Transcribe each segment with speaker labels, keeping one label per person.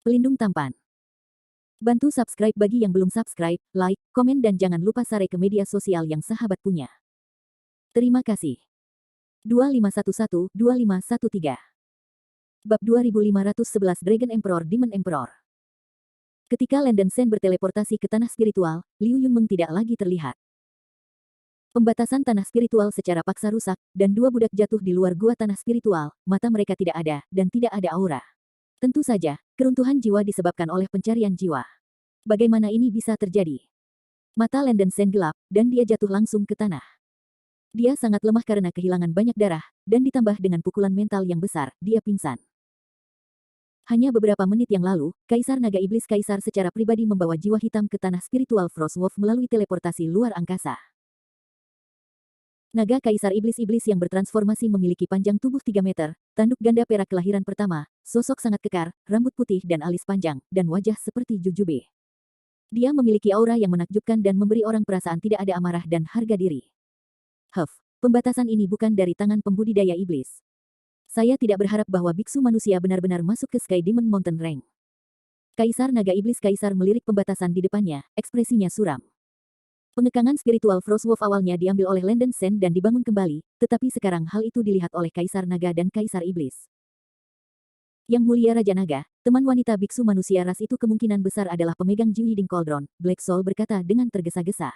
Speaker 1: Pelindung tampan. Bantu subscribe bagi yang belum subscribe, like, komen dan jangan lupa share ke media sosial yang sahabat punya. Terima kasih. 2511-2513 Bab 2511 Dragon Emperor Demon Emperor. Ketika Landen Shen berteleportasi ke tanah spiritual, Liu Yunmeng tidak lagi terlihat. Pembatasan tanah spiritual secara paksa rusak, dan dua budak jatuh di luar gua tanah spiritual, mata mereka tidak ada, dan tidak ada aura. Tentu saja, keruntuhan jiwa disebabkan oleh pencarian jiwa. Bagaimana ini bisa terjadi? Mata Landen Shen gelap, dan dia jatuh langsung ke tanah. Dia sangat lemah karena kehilangan banyak darah, dan ditambah dengan pukulan mental yang besar, dia pingsan. Hanya beberapa menit yang lalu, Kaisar Naga Iblis Kaisar secara pribadi membawa jiwa hitam ke tanah spiritual Frostwolf melalui teleportasi luar angkasa. Naga Kaisar Iblis-Iblis yang bertransformasi memiliki panjang tubuh 3 meter, tanduk ganda perak kelahiran pertama, sosok sangat kekar, rambut putih dan alis panjang, dan wajah seperti jujube. Dia memiliki aura yang menakjubkan dan memberi orang perasaan tidak ada amarah dan harga diri. Pembatasan ini bukan dari tangan pembudidaya iblis. Saya tidak berharap bahwa biksu manusia benar-benar masuk ke Sky Demon Mountain Range. Kaisar Naga Iblis Kaisar melirik pembatasan di depannya, ekspresinya suram. Pengekangan spiritual Frostwolf awalnya diambil oleh Landen Shen dan dibangun kembali, tetapi sekarang hal itu dilihat oleh Kaisar Naga dan Kaisar Iblis. Yang Mulia Raja Naga, teman wanita biksu manusia ras itu kemungkinan besar adalah pemegang Jiu Yiding Cauldron, Black Soul berkata dengan tergesa-gesa.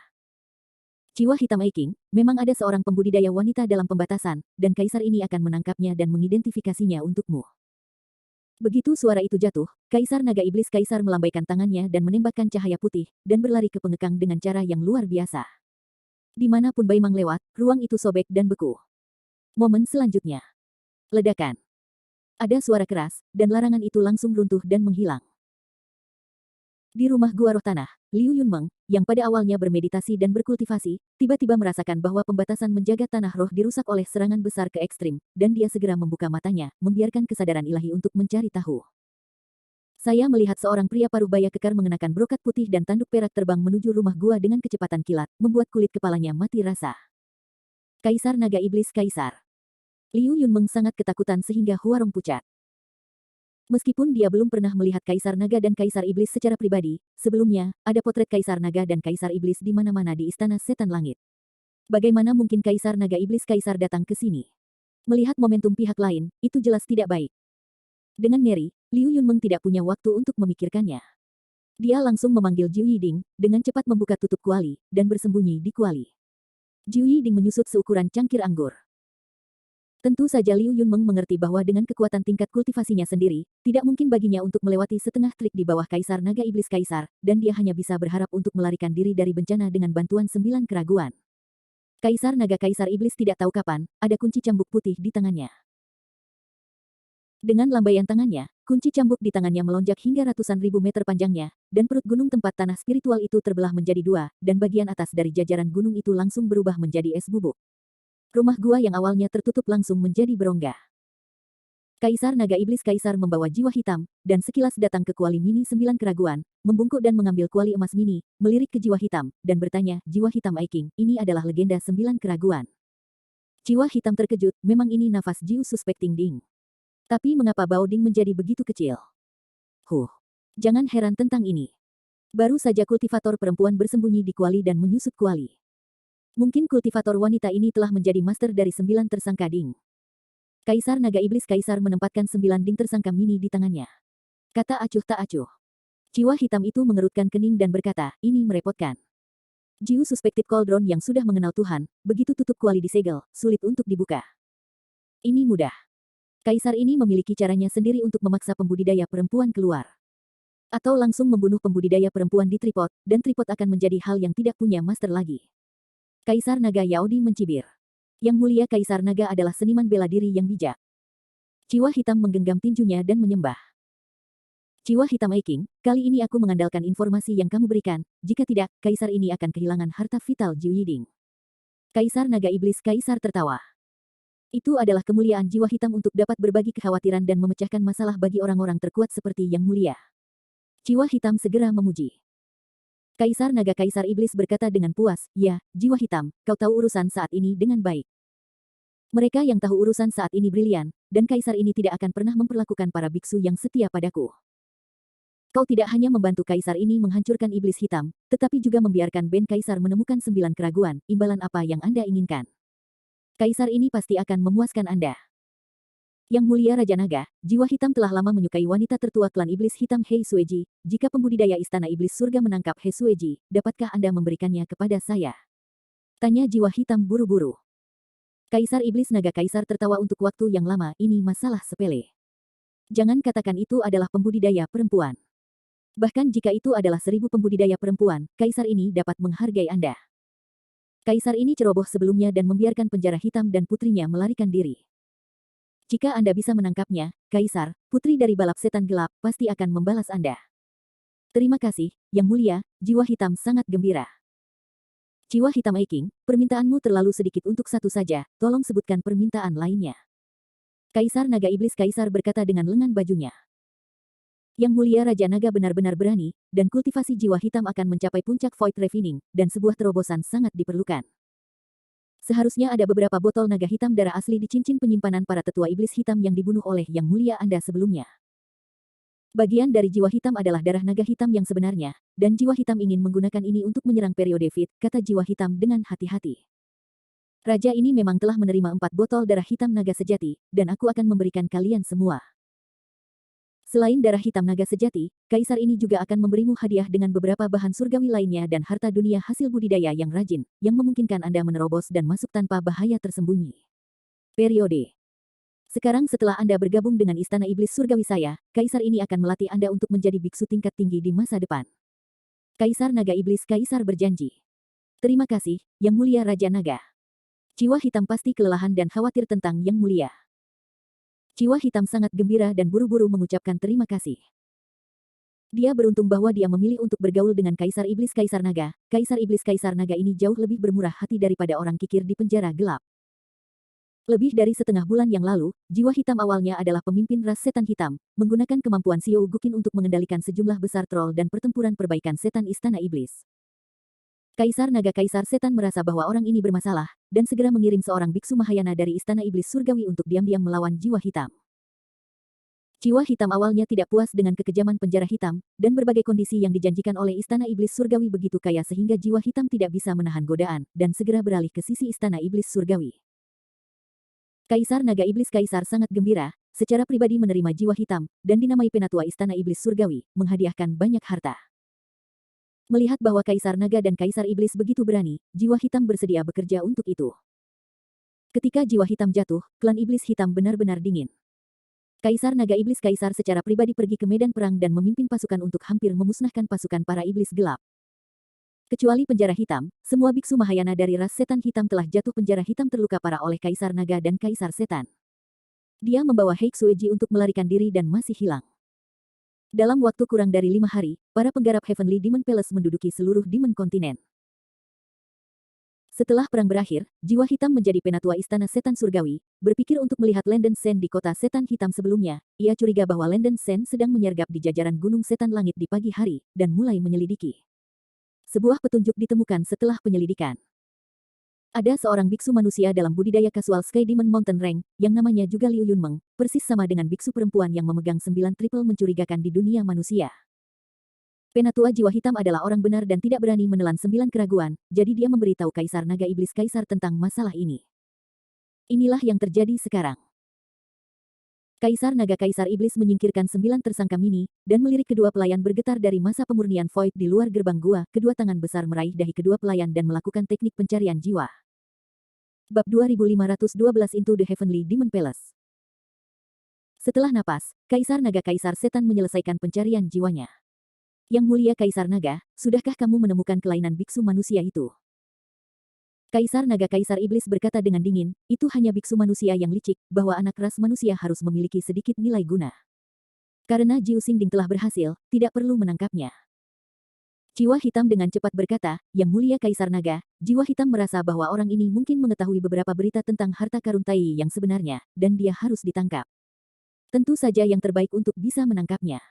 Speaker 1: Jiwa hitam Aiking, memang ada seorang pembudidaya wanita dalam pembatasan, dan Kaisar ini akan menangkapnya dan mengidentifikasinya untukmu. Begitu suara itu jatuh, Kaisar Naga Iblis Kaisar melambaikan tangannya dan menembakkan cahaya putih, dan berlari ke pengekang dengan cara yang luar biasa. Dimanapun Baimang lewat, ruang itu sobek dan beku. Momen selanjutnya. Ledakan. Ada suara keras, dan larangan itu langsung runtuh dan menghilang. Di rumah gua roh tanah, Liu Yunmeng, yang pada awalnya bermeditasi dan berkultivasi, tiba-tiba merasakan bahwa pembatasan menjaga tanah roh dirusak oleh serangan besar ke ekstrim, dan dia segera membuka matanya, membiarkan kesadaran ilahi untuk mencari tahu. Saya melihat seorang pria parubaya kekar mengenakan brokat putih dan tanduk perak terbang menuju rumah gua dengan kecepatan kilat, membuat kulit kepalanya mati rasa. Kaisar Naga Iblis Kaisar. Liu Yunmeng sangat ketakutan sehingga huarong pucat. Meskipun dia belum pernah melihat Kaisar Naga dan Kaisar Iblis secara pribadi, sebelumnya, ada potret Kaisar Naga dan Kaisar Iblis di mana-mana di Istana Setan Langit. Bagaimana mungkin Kaisar Naga Iblis Kaisar datang ke sini? Melihat momentum pihak lain, itu jelas tidak baik. Dengan ngeri, Liu Yunmeng tidak punya waktu untuk memikirkannya. Dia langsung memanggil Jiu Yiding, dengan cepat membuka tutup kuali, dan bersembunyi di kuali. Jiu Yiding menyusut seukuran cangkir anggur. Tentu saja Liu Yunmeng mengerti bahwa dengan kekuatan tingkat kultivasinya sendiri, tidak mungkin baginya untuk melewati setengah trik di bawah Kaisar Naga Iblis Kaisar, dan dia hanya bisa berharap untuk melarikan diri dari bencana dengan bantuan 9 keraguan. Kaisar Naga Kaisar Iblis tidak tahu kapan, ada kunci cambuk putih di tangannya. Dengan lambaian tangannya, kunci cambuk di tangannya melonjak hingga ratusan ribu meter panjangnya, dan perut gunung tempat tanah spiritual itu terbelah menjadi dua, dan bagian atas dari jajaran gunung itu langsung berubah menjadi es bubuk. Rumah gua yang awalnya tertutup langsung menjadi berongga. Kaisar Naga Iblis Kaisar membawa jiwa hitam, dan sekilas datang ke kuali mini 9 keraguan, membungkuk dan mengambil kuali emas mini, melirik ke jiwa hitam, dan bertanya, jiwa hitam Aiking, ini adalah legenda 9 keraguan. Jiwa hitam terkejut, memang ini nafas Jiu Suspecting Ding. Tapi mengapa Bao Ding menjadi begitu kecil? Jangan heran tentang ini. Baru saja kultivator perempuan bersembunyi di kuali dan menyusut kuali. Mungkin kultivator wanita ini telah menjadi master dari 9 tersangka Ding. Kaisar Naga Iblis Kaisar menempatkan 9 Ding tersangka mini di tangannya. Kata acuh tak acuh. Jiwa hitam itu mengerutkan kening dan berkata, ini merepotkan. Jiu Suspected Cauldron yang sudah mengenal Tuhan, begitu tutup kuali disegel, sulit untuk dibuka. Ini mudah. Kaisar ini memiliki caranya sendiri untuk memaksa pembudidaya perempuan keluar. Atau langsung membunuh pembudidaya perempuan di tripod, dan tripod akan menjadi hal yang tidak punya master lagi. Kaisar Naga Yaodi mencibir. Yang Mulia Kaisar Naga adalah seniman bela diri yang bijak. Jiwa hitam menggenggam tinjunya dan menyembah. Jiwa hitam Aiking, kali ini aku mengandalkan informasi yang kamu berikan, jika tidak, Kaisar ini akan kehilangan harta vital Jiu Yiding. Kaisar Naga Iblis Kaisar tertawa. Itu adalah kemuliaan jiwa hitam untuk dapat berbagi kekhawatiran dan memecahkan masalah bagi orang-orang terkuat seperti Yang Mulia. Jiwa hitam segera memuji. Kaisar Naga Kaisar Iblis berkata dengan puas, ya, jiwa hitam, kau tahu urusan saat ini dengan baik. Mereka yang tahu urusan saat ini brilian, dan Kaisar ini tidak akan pernah memperlakukan para biksu yang setia padaku. Kau tidak hanya membantu kaisar ini menghancurkan iblis hitam, tetapi juga membiarkan Ben Kaisar menemukan 9 keraguan, imbalan apa yang Anda inginkan. Kaisar ini pasti akan memuaskan Anda. Yang Mulia Raja Naga, jiwa hitam telah lama menyukai wanita tertua klan iblis hitam Hei Sueji. Jika pembudidaya istana iblis surga menangkap Hei Sueji, dapatkah Anda memberikannya kepada saya? Tanya jiwa hitam buru-buru. Kaisar iblis naga kaisar tertawa untuk waktu yang lama, ini masalah sepele. Jangan katakan itu adalah pembudidaya perempuan. Bahkan jika itu adalah 1000 pembudidaya perempuan, kaisar ini dapat menghargai Anda. Kaisar ini ceroboh sebelumnya dan membiarkan penjara hitam dan putrinya melarikan diri. Jika Anda bisa menangkapnya, kaisar, putri dari balap setan gelap, pasti akan membalas Anda. Terima kasih, Yang Mulia, jiwa hitam sangat gembira. Jiwa hitam Aiking, permintaanmu terlalu sedikit untuk satu saja, tolong sebutkan permintaan lainnya. Kaisar naga iblis kaisar berkata dengan lengan bajunya. Yang Mulia Raja Naga benar-benar berani, dan kultivasi jiwa hitam akan mencapai puncak Void Refining, dan sebuah terobosan sangat diperlukan. Seharusnya ada beberapa botol naga hitam darah asli di cincin penyimpanan para tetua iblis hitam yang dibunuh oleh Yang Mulia Anda sebelumnya. Bagian dari jiwa hitam adalah darah naga hitam yang sebenarnya, dan jiwa hitam ingin menggunakan ini untuk menyerang periode Fit, kata jiwa hitam dengan hati-hati. Raja ini memang telah menerima 4 botol darah hitam naga sejati, dan aku akan memberikan kalian semua. Selain darah hitam naga sejati, kaisar ini juga akan memberimu hadiah dengan beberapa bahan surgawi lainnya dan harta dunia hasil budidaya yang rajin, yang memungkinkan Anda menerobos dan masuk tanpa bahaya tersembunyi. Periode. Sekarang setelah Anda bergabung dengan Istana Iblis Surgawi saya, kaisar ini akan melatih Anda untuk menjadi biksu tingkat tinggi di masa depan. Kaisar Naga Iblis Kaisar berjanji. Terima kasih, Yang Mulia Raja Naga. Jiwa hitam pasti kelelahan dan khawatir tentang Yang Mulia. Jiwa hitam sangat gembira dan buru-buru mengucapkan terima kasih. Dia beruntung bahwa dia memilih untuk bergaul dengan Kaisar Iblis Kaisar Naga. Kaisar Iblis Kaisar Naga ini jauh lebih bermurah hati daripada orang kikir di penjara gelap. Lebih dari setengah bulan yang lalu, jiwa hitam awalnya adalah pemimpin ras setan hitam, menggunakan kemampuan Xiao Guqin untuk mengendalikan sejumlah besar troll dan pertempuran perbaikan setan Istana Iblis. Kaisar Naga Kaisar Setan merasa bahwa orang ini bermasalah, dan segera mengirim seorang biksu Mahayana dari Istana Iblis Surgawi untuk diam-diam melawan jiwa hitam. Jiwa hitam awalnya tidak puas dengan kekejaman penjara hitam, dan berbagai kondisi yang dijanjikan oleh Istana Iblis Surgawi begitu kaya sehingga jiwa hitam tidak bisa menahan godaan, dan segera beralih ke sisi Istana Iblis Surgawi. Kaisar Naga Iblis Kaisar sangat gembira, secara pribadi menerima jiwa hitam, dan dinamai Penatua Istana Iblis Surgawi, menghadiahkan banyak harta. Melihat bahwa Kaisar Naga dan Kaisar Iblis begitu berani, jiwa hitam bersedia bekerja untuk itu. Ketika jiwa hitam jatuh, klan Iblis Hitam benar-benar dingin. Kaisar Naga Iblis Kaisar secara pribadi pergi ke medan perang dan memimpin pasukan untuk hampir memusnahkan pasukan para iblis gelap. Kecuali penjara hitam, semua biksu Mahayana dari ras setan hitam telah jatuh penjara hitam terluka parah oleh Kaisar Naga dan Kaisar Setan. Dia membawa Hei Sueji untuk melarikan diri dan masih hilang. Dalam waktu kurang dari 5 hari, para penggarap Heavenly Demon Palace menduduki seluruh Demon kontinen. Setelah perang berakhir, jiwa hitam menjadi penatua Istana Setan Surgawi, berpikir untuk melihat Landen Sen di kota Setan Hitam sebelumnya. Ia curiga bahwa Landen Sen sedang menyergap di jajaran Gunung Setan Langit di pagi hari, dan mulai menyelidiki. Sebuah petunjuk ditemukan setelah penyelidikan. Ada seorang biksu manusia dalam budidaya kasual Sky Demon Mountain Rank, yang namanya juga Liu Yunmeng, persis sama dengan biksu perempuan yang memegang 9 triple mencurigakan di dunia manusia. Penatua jiwa hitam adalah orang benar dan tidak berani menelan 9 keraguan, jadi dia memberitahu Kaisar Naga Iblis Kaisar tentang masalah ini. Inilah yang terjadi sekarang. Kaisar Naga Kaisar Iblis menyingkirkan 9 tersangka mini, dan melirik kedua pelayan bergetar dari masa pemurnian Void di luar gerbang gua, kedua tangan besar meraih dahi kedua pelayan dan melakukan teknik pencarian jiwa. Bab 2512 Into the Heavenly Demon Palace. Setelah napas, Kaisar Naga Kaisar Setan menyelesaikan pencarian jiwanya. Yang Mulia Kaisar Naga, sudahkah kamu menemukan kelainan biksu manusia itu? Kaisar Naga Kaisar Iblis berkata dengan dingin, itu hanya biksu manusia yang licik, bahwa anak ras manusia harus memiliki sedikit nilai guna. Karena Jiu Xingding telah berhasil, tidak perlu menangkapnya. Jiwa hitam dengan cepat berkata, Yang Mulia Kaisar Naga, jiwa hitam merasa bahwa orang ini mungkin mengetahui beberapa berita tentang harta karun Tai yang sebenarnya, dan dia harus ditangkap. Tentu saja yang terbaik untuk bisa menangkapnya.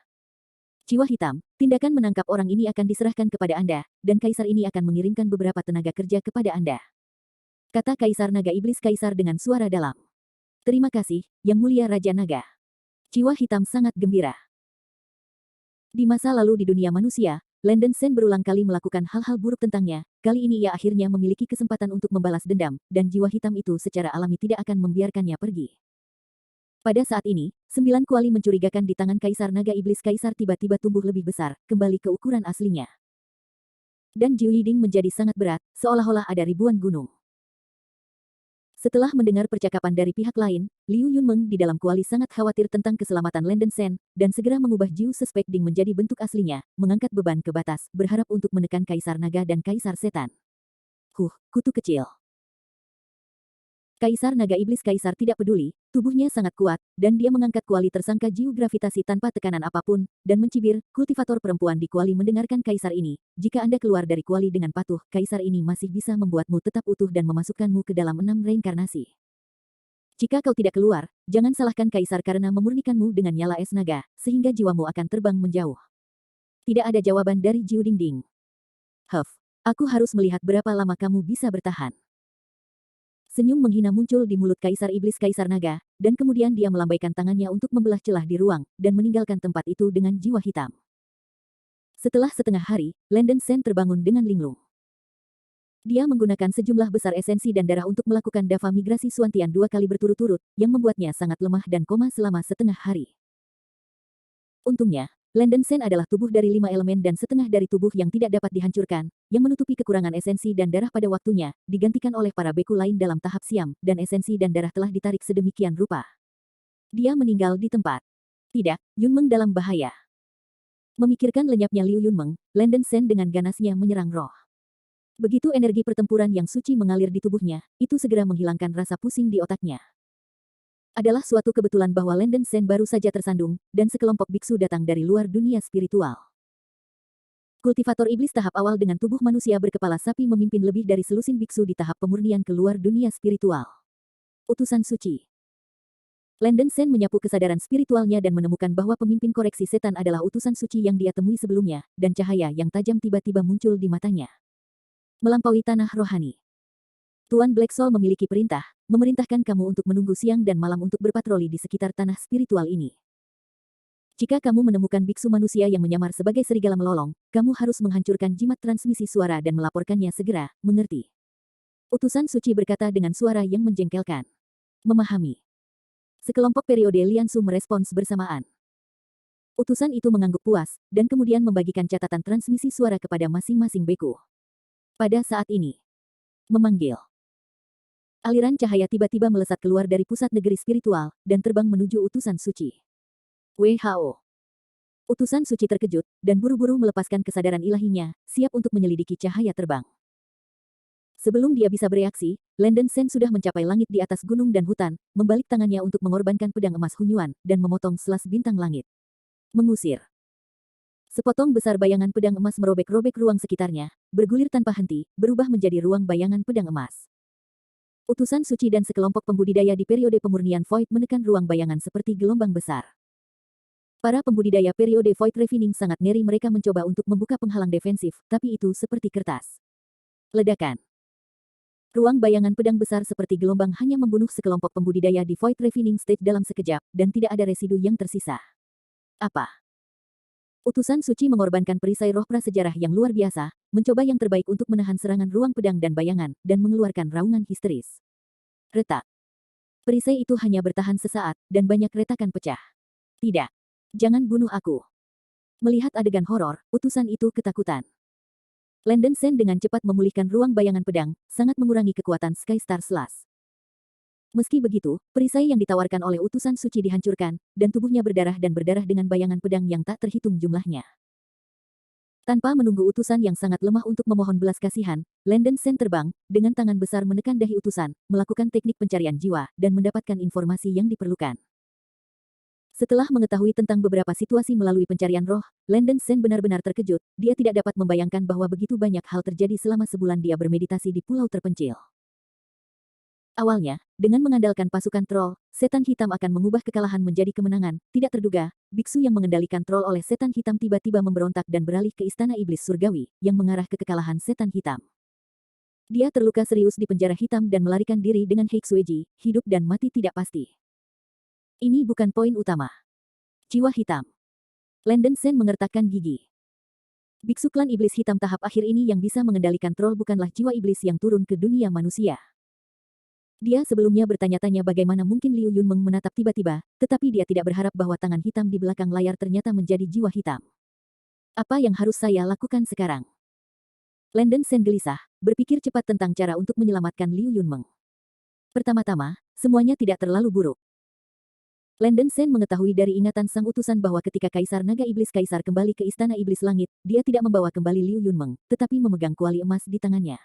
Speaker 1: Jiwa hitam, tindakan menangkap orang ini akan diserahkan kepada Anda, dan Kaisar ini akan mengirimkan beberapa tenaga kerja kepada Anda. Kata Kaisar Naga Iblis Kaisar dengan suara dalam. Terima kasih, Yang Mulia Raja Naga. Jiwa hitam sangat gembira. Di masa lalu di dunia manusia, Landen Sen berulang kali melakukan hal-hal buruk tentangnya. Kali ini ia akhirnya memiliki kesempatan untuk membalas dendam, dan jiwa hitam itu secara alami tidak akan membiarkannya pergi. Pada saat ini, 9 kuali mencurigakan di tangan Kaisar Naga Iblis Kaisar tiba-tiba tumbuh lebih besar, kembali ke ukuran aslinya. Dan Jiu Yiding menjadi sangat berat, seolah-olah ada ribuan gunung. Setelah mendengar percakapan dari pihak lain, Liu Yunmeng di dalam kuali sangat khawatir tentang keselamatan Landen Sen, dan segera mengubah Jiu Suspecting menjadi bentuk aslinya, mengangkat beban ke batas, berharap untuk menekan Kaisar Naga dan Kaisar Setan. Kutu kecil. Kaisar Naga Iblis Kaisar tidak peduli, tubuhnya sangat kuat, dan dia mengangkat kuali tersangka Jiu gravitasi tanpa tekanan apapun, dan mencibir, kultivator perempuan di kuali mendengarkan Kaisar ini. Jika Anda keluar dari kuali dengan patuh, Kaisar ini masih bisa membuatmu tetap utuh dan memasukkanmu ke dalam 6 reinkarnasi. Jika kau tidak keluar, jangan salahkan Kaisar karena memurnikanmu dengan nyala es naga, sehingga jiwamu akan terbang menjauh. Tidak ada jawaban dari Jiu Dingding. Aku harus melihat berapa lama kamu bisa bertahan. Senyum menghina muncul di mulut Kaisar Iblis Kaisar Naga, dan kemudian dia melambaikan tangannya untuk membelah celah di ruang, dan meninggalkan tempat itu dengan jiwa hitam. Setelah setengah hari, Landen Sen terbangun dengan linglung. Dia menggunakan sejumlah besar esensi dan darah untuk melakukan dava migrasi Suantian 2 kali berturut-turut, yang membuatnya sangat lemah dan koma selama setengah hari. Untungnya, Landen Sen adalah tubuh dari 5 elemen dan setengah dari tubuh yang tidak dapat dihancurkan, yang menutupi kekurangan esensi dan darah pada waktunya, digantikan oleh para beku lain dalam tahap siam, dan esensi dan darah telah ditarik sedemikian rupa. Dia meninggal di tempat. Tidak, Yunmeng dalam bahaya. Memikirkan lenyapnya Liu Yunmeng, Landen Sen dengan ganasnya menyerang roh. Begitu energi pertempuran yang suci mengalir di tubuhnya, itu segera menghilangkan rasa pusing di otaknya. Adalah suatu kebetulan bahwa Landen Sen baru saja tersandung, dan sekelompok biksu datang dari luar dunia spiritual. Kultivator iblis tahap awal dengan tubuh manusia berkepala sapi memimpin lebih dari selusin biksu di tahap pemurnian ke luar dunia spiritual. Utusan suci. Landen Sen menyapu kesadaran spiritualnya dan menemukan bahwa pemimpin koreksi setan adalah utusan suci yang dia temui sebelumnya, dan cahaya yang tajam tiba-tiba muncul di matanya. Melampaui tanah rohani. Tuan Black Soul memiliki perintah, memerintahkan kamu untuk menunggu siang dan malam untuk berpatroli di sekitar tanah spiritual ini. Jika kamu menemukan biksu manusia yang menyamar sebagai serigala melolong, kamu harus menghancurkan jimat transmisi suara dan melaporkannya segera, mengerti? Utusan suci berkata dengan suara yang menjengkelkan. Memahami. Sekelompok periode Liansu merespons bersamaan. Utusan itu mengangguk puas, dan kemudian membagikan catatan transmisi suara kepada masing-masing beku. Pada saat ini, memanggil. Aliran cahaya tiba-tiba melesat keluar dari pusat negeri spiritual, dan terbang menuju utusan suci. WHO. Utusan suci terkejut, dan buru-buru melepaskan kesadaran ilahinya, siap untuk menyelidiki cahaya terbang. Sebelum dia bisa bereaksi, Landen Sen sudah mencapai langit di atas gunung dan hutan, membalik tangannya untuk mengorbankan pedang emas Hunyuan, dan memotong selas bintang langit. Mengusir. Sepotong besar bayangan pedang emas merobek-robek ruang sekitarnya, bergulir tanpa henti, berubah menjadi ruang bayangan pedang emas. Utusan suci dan sekelompok pembudidaya di periode pemurnian Void menekan ruang bayangan seperti gelombang besar. Para pembudidaya periode Void Refining sangat ngeri, mereka mencoba untuk membuka penghalang defensif, tapi itu seperti kertas. Ledakan. Ruang bayangan pedang besar seperti gelombang hanya membunuh sekelompok pembudidaya di Void Refining Stage dalam sekejap, dan tidak ada residu yang tersisa. Apa? Utusan suci mengorbankan perisai roh prasejarah yang luar biasa, mencoba yang terbaik untuk menahan serangan ruang pedang dan bayangan, dan mengeluarkan raungan histeris. Retak. Perisai itu hanya bertahan sesaat, dan banyak retakan pecah. Tidak. Jangan bunuh aku. Melihat adegan horor, utusan itu ketakutan. Landen Sen dengan cepat memulihkan ruang bayangan pedang, sangat mengurangi kekuatan Sky Star Slash. Meski begitu, perisai yang ditawarkan oleh utusan suci dihancurkan, dan tubuhnya berdarah dan berdarah dengan bayangan pedang yang tak terhitung jumlahnya. Tanpa menunggu utusan yang sangat lemah untuk memohon belas kasihan, Landen Sen terbang, dengan tangan besar menekan dahi utusan, melakukan teknik pencarian jiwa, dan mendapatkan informasi yang diperlukan. Setelah mengetahui tentang beberapa situasi melalui pencarian roh, Landen Sen benar-benar terkejut, dia tidak dapat membayangkan bahwa begitu banyak hal terjadi selama sebulan dia bermeditasi di pulau terpencil. Awalnya, dengan mengandalkan pasukan troll, setan hitam akan mengubah kekalahan menjadi kemenangan. Tidak terduga, biksu yang mengendalikan troll oleh setan hitam tiba-tiba memberontak dan beralih ke istana iblis surgawi, yang mengarah ke kekalahan setan hitam. Dia terluka serius di penjara hitam dan melarikan diri dengan Heiksueji, hidup dan mati tidak pasti. Ini bukan poin utama. Jiwa hitam. Landen Sen mengertakkan gigi. Biksu klan iblis hitam tahap akhir ini yang bisa mengendalikan troll bukanlah jiwa iblis yang turun ke dunia manusia. Dia sebelumnya bertanya-tanya bagaimana mungkin Liu Yunmeng menatap tiba-tiba, tetapi dia tidak berharap bahwa tangan hitam di belakang layar ternyata menjadi jiwa hitam. Apa yang harus saya lakukan sekarang? Landen Sen gelisah, berpikir cepat tentang cara untuk menyelamatkan Liu Yunmeng. Pertama-tama, semuanya tidak terlalu buruk. Landen Sen mengetahui dari ingatan sang utusan bahwa ketika Kaisar Naga Iblis Kaisar kembali ke Istana Iblis Langit, dia tidak membawa kembali Liu Yunmeng, tetapi memegang kuali emas di tangannya.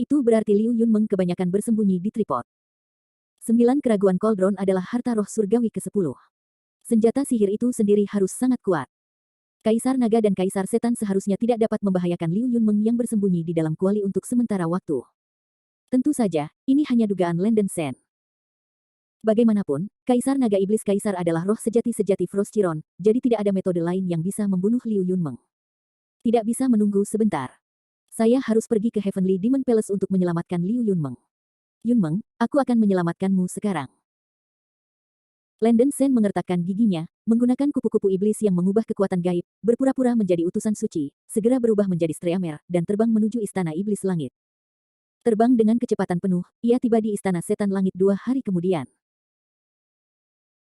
Speaker 1: Itu berarti Liu Yunmeng kebanyakan bersembunyi di tripod. 9 keraguan Cauldron adalah harta roh surgawi ke-10. Senjata sihir itu sendiri harus sangat kuat. Kaisar Naga dan Kaisar Setan seharusnya tidak dapat membahayakan Liu Yunmeng yang bersembunyi di dalam kuali untuk sementara waktu. Tentu saja, ini hanya dugaan Landen Sen. Bagaimanapun, Kaisar Naga Iblis Kaisar adalah roh sejati Frost Chiron, jadi tidak ada metode lain yang bisa membunuh Liu Yunmeng. Tidak bisa menunggu sebentar. Saya harus pergi ke Heavenly Demon Palace untuk menyelamatkan Liu Yunmeng. Yunmeng, aku akan menyelamatkanmu sekarang. Landen Sen mengertakkan giginya, menggunakan kupu-kupu iblis yang mengubah kekuatan gaib, berpura-pura menjadi utusan suci, segera berubah menjadi Streamer, dan terbang menuju Istana Iblis Langit. Terbang dengan kecepatan penuh, ia tiba di Istana Setan Langit 2 hari kemudian.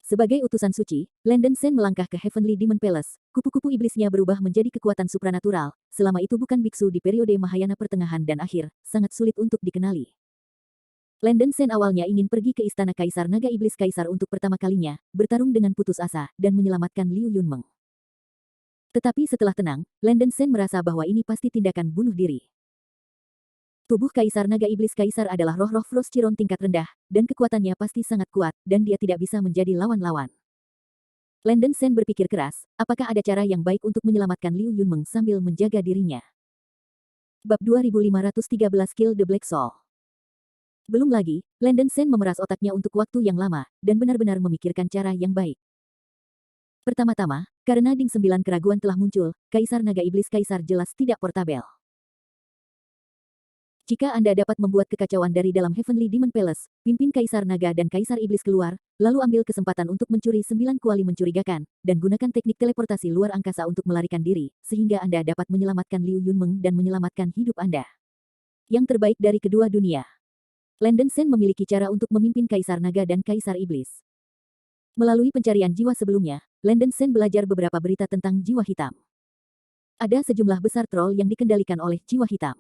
Speaker 1: Sebagai utusan suci, Landen Sen melangkah ke Heavenly Demon Palace. Kupu-kupu iblisnya berubah menjadi kekuatan supranatural. Selama itu bukan biksu di periode Mahayana pertengahan dan akhir, sangat sulit untuk dikenali. Landen Sen awalnya ingin pergi ke Istana Kaisar Naga Iblis Kaisar untuk pertama kalinya, bertarung dengan putus asa, dan menyelamatkan Liu Yunmeng. Tetapi setelah tenang, Landen Sen merasa bahwa ini pasti tindakan bunuh diri. Tubuh Kaisar Naga Iblis Kaisar adalah roh-roh Frost Chiron tingkat rendah, dan kekuatannya pasti sangat kuat, dan dia tidak bisa menjadi lawan-lawan. Landen Sen berpikir keras, apakah ada cara yang baik untuk menyelamatkan Liu Yunmeng sambil menjaga dirinya. Bab 2513 Kill the Black Soul. Belum lagi, Landen Sen memeras otaknya untuk waktu yang lama, dan benar-benar memikirkan cara yang baik. Pertama-tama, karena Ding 9 keraguan telah muncul, Kaisar Naga Iblis Kaisar jelas tidak portabel. Jika Anda dapat membuat kekacauan dari dalam Heavenly Demon Palace, pimpin Kaisar Naga dan Kaisar Iblis keluar, lalu ambil kesempatan untuk mencuri 9 kuali mencurigakan, dan gunakan teknik teleportasi luar angkasa untuk melarikan diri, sehingga Anda dapat menyelamatkan Liu Yunmeng dan menyelamatkan hidup Anda. Yang terbaik dari kedua dunia. Landen Sen memiliki cara untuk memimpin Kaisar Naga dan Kaisar Iblis. Melalui pencarian jiwa sebelumnya, Landen Sen belajar beberapa berita tentang jiwa hitam. Ada sejumlah besar troll yang dikendalikan oleh jiwa hitam.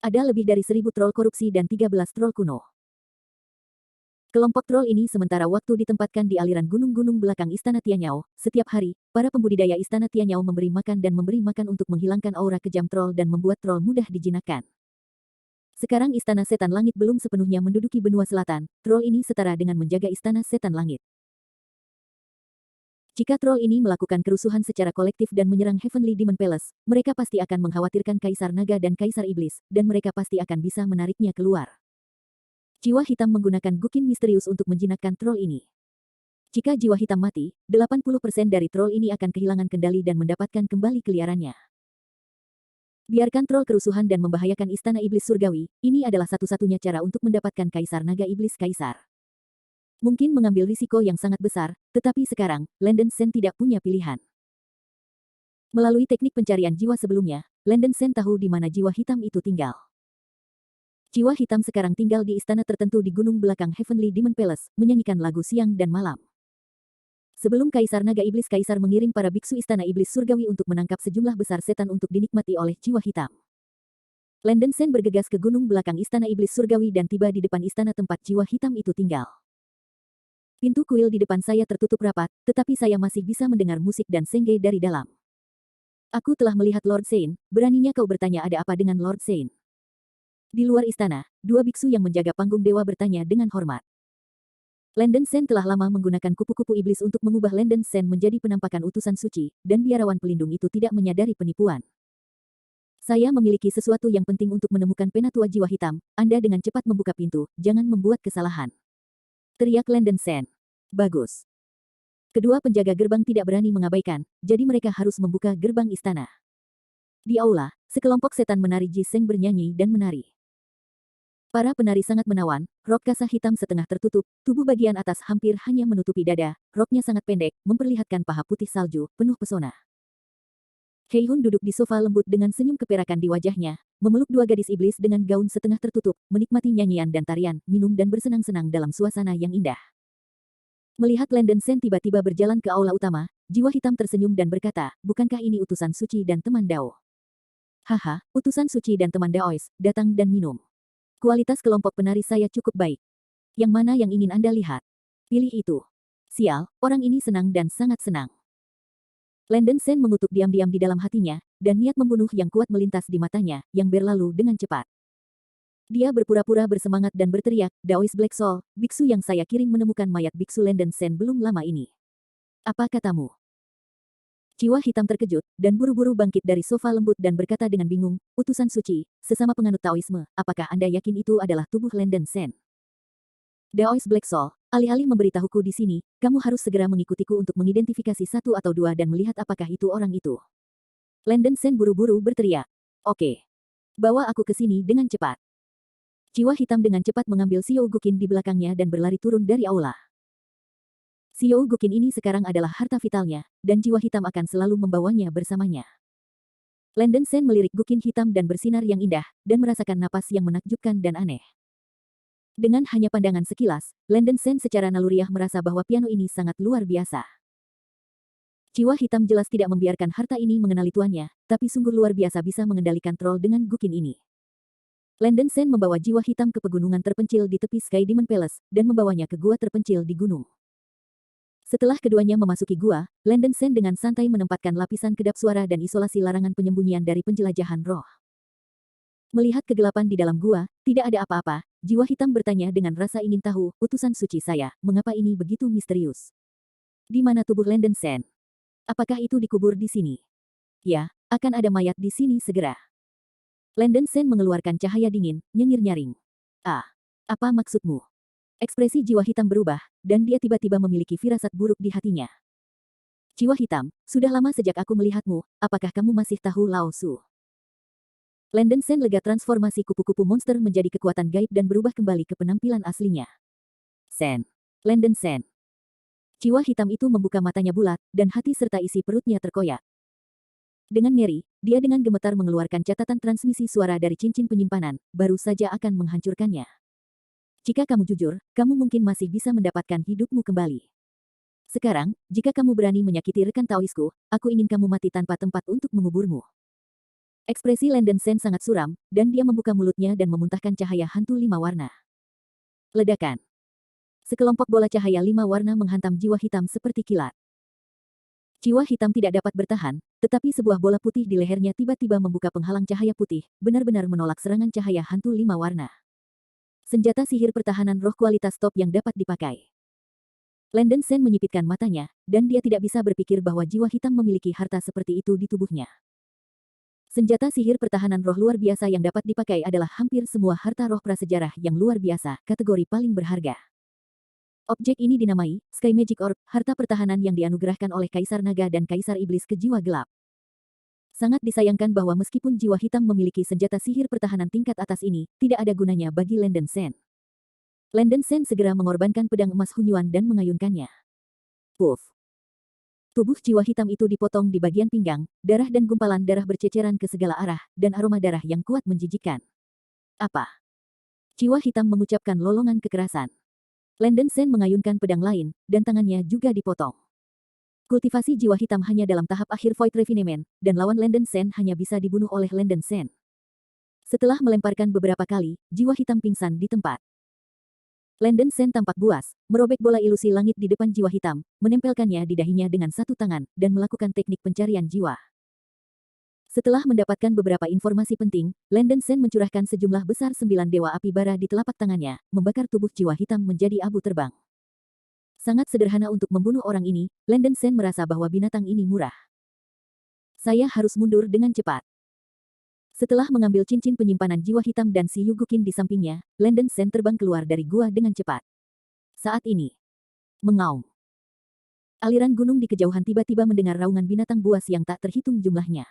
Speaker 1: Ada lebih dari 1000 troll korupsi dan 13 troll kuno. Kelompok troll ini sementara waktu ditempatkan di aliran gunung-gunung belakang Istana Tianyao. Setiap hari, para pembudidaya Istana Tianyao memberi makan untuk menghilangkan aura kejam troll dan membuat troll mudah dijinakkan. Sekarang Istana Setan Langit belum sepenuhnya menduduki benua selatan, troll ini setara dengan menjaga Istana Setan Langit. Jika troll ini melakukan kerusuhan secara kolektif dan menyerang Heavenly Demon Palace, mereka pasti akan mengkhawatirkan Kaisar Naga dan Kaisar Iblis, dan mereka pasti akan bisa menariknya keluar. Jiwa hitam menggunakan gukin misterius untuk menjinakkan troll ini. Jika jiwa hitam mati, 80% dari troll ini akan kehilangan kendali dan mendapatkan kembali keliarannya. Biarkan troll kerusuhan dan membahayakan Istana Iblis Surgawi, ini adalah satu-satunya cara untuk mendapatkan Kaisar Naga Iblis Kaisar. Mungkin mengambil risiko yang sangat besar, tetapi sekarang, Landen Sen tidak punya pilihan. Melalui teknik pencarian jiwa sebelumnya, Landen Sen tahu di mana jiwa hitam itu tinggal. Jiwa hitam sekarang tinggal di istana tertentu di gunung belakang Heavenly Demon Palace, menyanyikan lagu siang dan malam. Sebelum Kaisar Naga Iblis Kaisar mengirim para biksu Istana Iblis Surgawi untuk menangkap sejumlah besar setan untuk dinikmati oleh jiwa hitam. Landen Sen bergegas ke gunung belakang Istana Iblis Surgawi dan tiba di depan istana tempat jiwa hitam itu tinggal. Pintu kuil di depan saya tertutup rapat, tetapi saya masih bisa mendengar musik dan sengge dari dalam. Aku telah melihat Lord Saint, beraninya kau bertanya ada apa dengan Lord Saint? Di luar istana, 2 biksu yang menjaga panggung dewa bertanya dengan hormat. Landen Sen telah lama menggunakan kupu-kupu iblis untuk mengubah Landen Sen menjadi penampakan utusan suci, dan biarawan pelindung itu tidak menyadari penipuan. Saya memiliki sesuatu yang penting untuk menemukan penatua jiwa hitam, Anda dengan cepat membuka pintu, jangan membuat kesalahan. Teriak Landen Sen. Bagus. Kedua penjaga gerbang tidak berani mengabaikan, jadi mereka harus membuka gerbang istana. Di aula, sekelompok setan menari Jiseng bernyanyi dan menari. Para penari sangat menawan, rok kasah hitam setengah tertutup, tubuh bagian atas hampir hanya menutupi dada, roknya sangat pendek, memperlihatkan paha putih salju, penuh pesona. Heihun duduk di sofa lembut dengan senyum keperakan di wajahnya, memeluk dua gadis iblis dengan gaun setengah tertutup, menikmati nyanyian dan tarian, minum dan bersenang-senang dalam suasana yang indah. Melihat Landen Sen tiba-tiba berjalan ke aula utama, jiwa hitam tersenyum dan berkata, bukankah ini utusan suci dan teman Dao? Haha, utusan suci dan teman Daois, datang dan minum. Kualitas kelompok penari saya cukup baik. Yang mana yang ingin Anda lihat? Pilih itu. Sial, orang ini senang dan sangat senang. Landen Sen mengutuk diam-diam di dalam hatinya, dan niat membunuh yang kuat melintas di matanya, yang berlalu dengan cepat. Dia berpura-pura bersemangat dan berteriak, Daois Black Soul, biksu yang saya kirim menemukan mayat biksu Landen Sen belum lama ini. Apa katamu? Jiwa hitam terkejut, dan buru-buru bangkit dari sofa lembut dan berkata dengan bingung, utusan suci, sesama penganut Taoisme, apakah Anda yakin itu adalah tubuh Landen Sen? Daois Black Soul, alih-alih memberitahuku di sini, kamu harus segera mengikutiku untuk mengidentifikasi satu atau dua dan melihat apakah itu orang itu. Landen Sen buru-buru berteriak. Oke. Bawa aku ke sini dengan cepat. Jiwa hitam dengan cepat mengambil Xiao Guqin di belakangnya dan berlari turun dari aula. Xiao Guqin ini sekarang adalah harta vitalnya, dan jiwa hitam akan selalu membawanya bersamanya. Landen Sen melirik Guqin hitam dan bersinar yang indah, dan merasakan napas yang menakjubkan dan aneh. Dengan hanya pandangan sekilas, Landen Sen secara naluriah merasa bahwa piano ini sangat luar biasa. Jiwa hitam jelas tidak membiarkan harta ini mengenali tuannya, tapi sungguh luar biasa bisa mengendalikan troll dengan Guqin ini. Landen Sen membawa jiwa hitam ke pegunungan terpencil di tepi Sky Demon Palace, dan membawanya ke gua terpencil di gunung. Setelah keduanya memasuki gua, Landen Sen dengan santai menempatkan lapisan kedap suara dan isolasi larangan penyembunyian dari penjelajahan roh. Melihat kegelapan di dalam gua, tidak ada apa-apa, jiwa hitam bertanya dengan rasa ingin tahu, utusan suci saya, mengapa ini begitu misterius? Di mana tubuh Landen Sen? Apakah itu dikubur di sini? Ya, akan ada mayat di sini segera. Landen Sen mengeluarkan cahaya dingin, nyengir nyaring. Ah, apa maksudmu? Ekspresi jiwa hitam berubah, dan dia tiba-tiba memiliki firasat buruk di hatinya. Jiwa hitam, sudah lama sejak aku melihatmu, apakah kamu masih tahu Lao Su? Landen Sen lega transformasi kupu-kupu monster menjadi kekuatan gaib dan berubah kembali ke penampilan aslinya. Sen. Landen Sen. Jiwa hitam itu membuka matanya bulat, dan hati serta isi perutnya terkoyak. Dengan ngeri, dia dengan gemetar mengeluarkan catatan transmisi suara dari cincin penyimpanan, baru saja akan menghancurkannya. Jika kamu jujur, kamu mungkin masih bisa mendapatkan hidupmu kembali. Sekarang, jika kamu berani menyakiti rekan Taoisku, aku ingin kamu mati tanpa tempat untuk menguburmu. Ekspresi Landen Sen sangat suram, dan dia membuka mulutnya dan memuntahkan cahaya hantu 5 warna. Ledakan. Sekelompok bola cahaya 5 warna menghantam jiwa hitam seperti kilat. Jiwa hitam tidak dapat bertahan, tetapi sebuah bola putih di lehernya tiba-tiba membuka penghalang cahaya putih, benar-benar menolak serangan cahaya hantu 5 warna. Senjata sihir pertahanan roh kualitas top yang dapat dipakai. Landen Sen menyipitkan matanya, dan dia tidak bisa berpikir bahwa jiwa hitam memiliki harta seperti itu di tubuhnya. Senjata sihir pertahanan roh luar biasa yang dapat dipakai adalah hampir semua harta roh prasejarah yang luar biasa, kategori paling berharga. Objek ini dinamai Sky Magic Orb, harta pertahanan yang dianugerahkan oleh Kaisar Naga dan Kaisar Iblis ke jiwa gelap. Sangat disayangkan bahwa meskipun jiwa hitam memiliki senjata sihir pertahanan tingkat atas ini, tidak ada gunanya bagi Landen Sen. Landen Sen segera mengorbankan pedang emas Hunyuan dan mengayunkannya. Puff. Tubuh jiwa hitam itu dipotong di bagian pinggang, darah dan gumpalan darah berceceran ke segala arah, dan aroma darah yang kuat menjijikkan. Apa? Jiwa hitam mengucapkan lolongan kekerasan. Landen Sen mengayunkan pedang lain, dan tangannya juga dipotong. Kultivasi jiwa hitam hanya dalam tahap akhir Void Refinement, dan lawan Landen Sen hanya bisa dibunuh oleh Landen Sen. Setelah melemparkan beberapa kali, jiwa hitam pingsan di tempat. Landen Sen tampak buas, merobek bola ilusi langit di depan jiwa hitam, menempelkannya di dahinya dengan satu tangan, dan melakukan teknik pencarian jiwa. Setelah mendapatkan beberapa informasi penting, Landen Sen mencurahkan sejumlah besar 9 dewa api bara di telapak tangannya, membakar tubuh jiwa hitam menjadi abu terbang. Sangat sederhana untuk membunuh orang ini, Landen Sen merasa bahwa binatang ini murah. Saya harus mundur dengan cepat. Setelah mengambil cincin penyimpanan jiwa hitam dan si Yugukin di sampingnya, Landen Sen terbang keluar dari gua dengan cepat. Saat ini, mengaum. Aliran gunung di kejauhan tiba-tiba mendengar raungan binatang buas yang tak terhitung jumlahnya.